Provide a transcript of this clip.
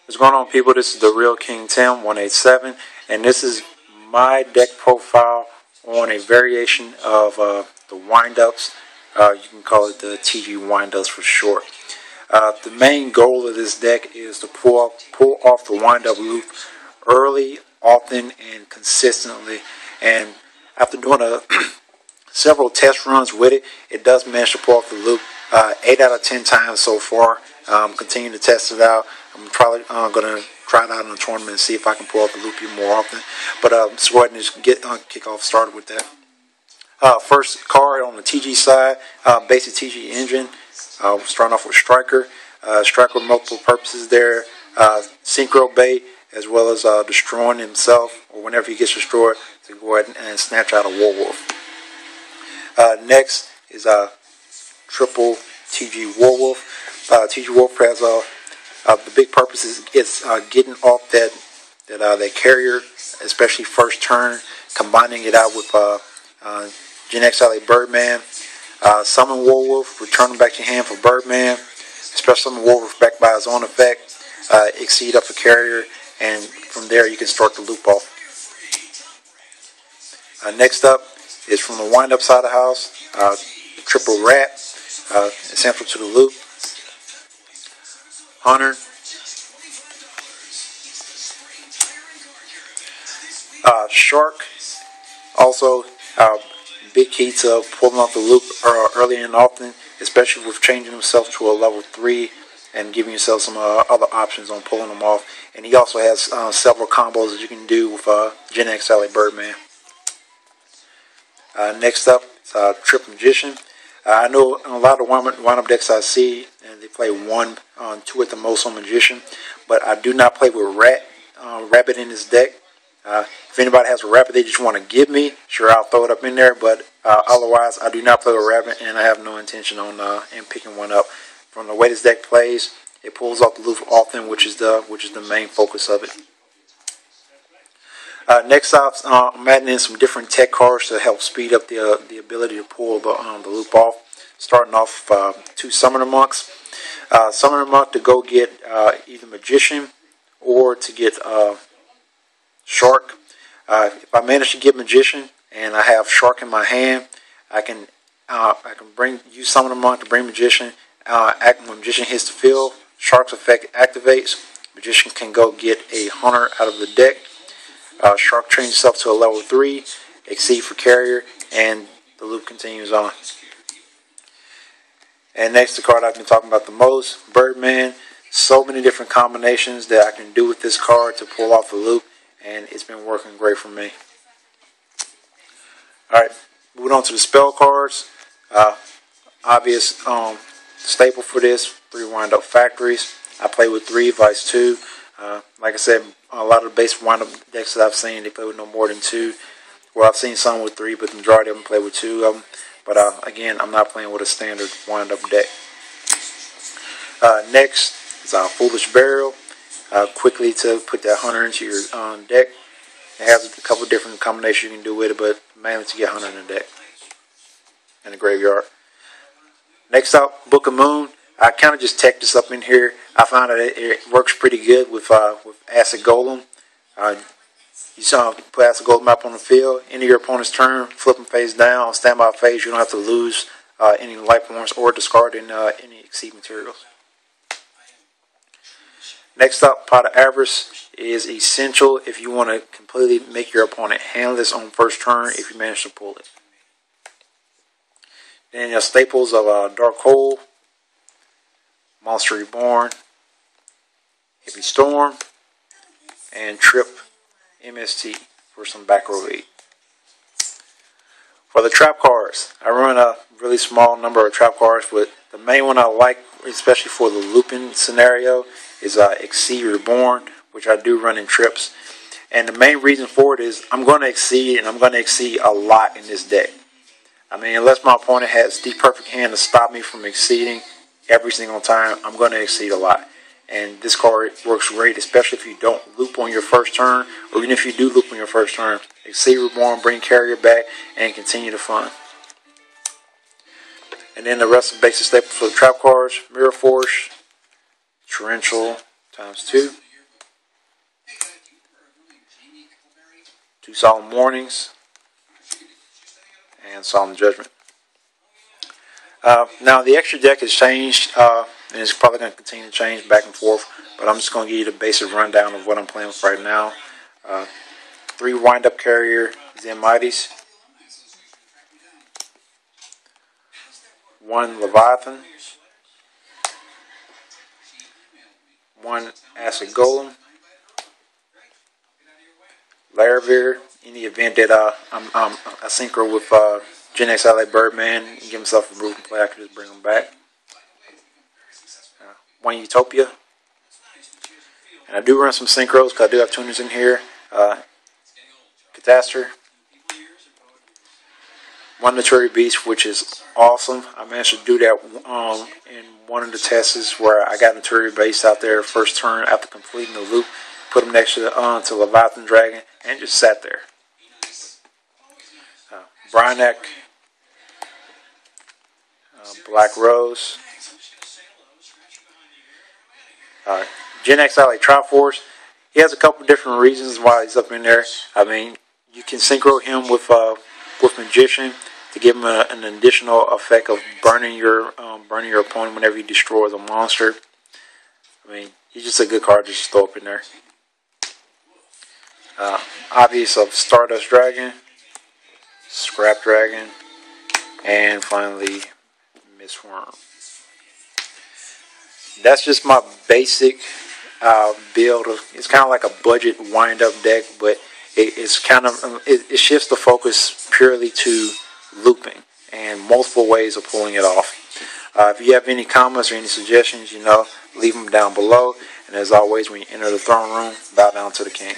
What's going on, people? This is the Real King Tim 187, and this is my deck profile on a variation of the wind-ups. You can call it the TG wind-ups for short. The main goal of this deck is to pull off the wind-up loop early, often, and consistently. And after doing several test runs with it, it does manage to pull off the loop 8 out of 10 times so far. Continue to test it out. I'm probably going to try it out in a tournament and see if I can pull off the loop even more often. But let's go ahead and just get kick off started with that. First card on the TG side, basic TG engine. Starting off with Striker. Striker with multiple purposes there. Synchro bait, as well as destroying himself, or whenever he gets destroyed, to go ahead and snatch out a Warwolf. Next is triple TG Warwolf. TG Warwolf has the big purpose is getting off that carrier, especially first turn, combining it out with Gen X Ally Birdman. Summon Warwolf, return him back to your hand for Birdman. Special summon Warwolf back by his own effect. Exceed up a carrier, and from there you can start the loop off. Next up is from the wind-up side of the house, triple rat, essential to the loop. Hunter. Shark, also big key to pulling off the loop early and often, especially with changing himself to a level 3 and giving yourself some other options on pulling them off. And he also has several combos that you can do with Gen X Ally Birdman. Next up is Trip Magician. I know in a lot of wind-up decks I see, and they play 1, 2 at the most on Magician, but I do not play with Rabbit in this deck. If anybody has a Rabbit they just want to give me, sure, I'll throw it up in there, but otherwise I do not play with Rabbit, and I have no intention on picking one up. From the way this deck plays, it pulls off the loop often, which is the main focus of it. Next up, I'm adding in some different tech cards to help speed up the ability to pull the loop off. Starting off 2 Summoner Monks. Summoner Monk to go get either Magician or to get Shark. If I manage to get Magician and I have Shark in my hand, I can use Summoner Monk to bring Magician. When Magician hits the field, Shark's effect activates. Magician can go get a Hunter out of the deck. Shark trains itself to a level 3, exceed for carrier, and the loop continues on. And next, the card I've been talking about the most, Birdman. So many different combinations that I can do with this card to pull off the loop, and it's been working great for me. Alright, moving on to the spell cards. Obvious staple for this, 3 wind-up factories. I play with 3, Vice 2. Like I said, a lot of the base wind-up decks that I've seen, they play with no more than 2. Well, I've seen some with 3, but the majority of them play with 2 of them. But again, I'm not playing with a standard wind-up deck. Next is Foolish Burial. Quickly to put that Hunter into your deck. It has a couple different combinations you can do with it, but mainly to get Hunter in the deck and the graveyard. Next up, Book of Moon. I kind of just teched this up in here. I found that it works pretty good with Acid Golem. You saw put Acid Golem up on the field. End of your opponent's turn, flip him face down. On standby phase, you don't have to lose any life points or discard any Exceed materials. Next up, Pot of Avarice is essential if you want to completely make your opponent handless on first turn if you manage to pull it. Then your staples of Dark Hole, Monster Reborn, Hippie Storm, and Trip MST for some back row 8. For the trap cards, I run a really small number of trap cards, but the main one I like, especially for the looping scenario, is Exceed Reborn, which I do run in trips. And the main reason for it is I'm going to exceed, and I'm going to exceed a lot in this deck. I mean, unless my opponent has the perfect hand to stop me from exceeding every single time, I'm going to exceed a lot. And this card works great, especially if you don't loop on your first turn, or even if you do loop on your first turn. Exceed Reborn, bring carrier back, and continue the fun. And then the rest of the basic staples for the trap cards: Mirror Force, Torrential ×2, 2 Solemn Warnings, and Solemn Judgment. Now the extra deck has changed, and it's probably going to continue to change back and forth, but I'm just going to give you the basic rundown of what I'm playing with right now. 3 Wind-Up Carrier Zen Mighties, 1 Leviathan, 1 Acid Golem, Laravel, in the event that I'm a synchro with Gen X Ally Birdman, give himself a moving play, I can just bring him back. 1 Utopia. And I do run some synchros because I do have tuners in here. Catastor. 1 Notori Beast, which is awesome. I managed to do that in one of the tests where I got Notori Beast out there first turn after completing the loop. Put him next to Leviathan Dragon and just sat there. Bryonek, Black Rose, Gen X Ally Triforce. He has a couple different reasons why he's up in there. I mean, you can synchro him with Magician to give him an additional effect of burning your opponent whenever he destroys a monster. I mean, he's just a good card to just throw up in there. Obvious of Stardust Dragon, Scrap Dragon, and finally Mistworm. That's just my basic build. It's kind of like a budget wind-up deck, but it shifts the focus purely to looping and multiple ways of pulling it off. If you have any comments or any suggestions, leave them down below. And as always, when you enter the throne room, bow down to the king.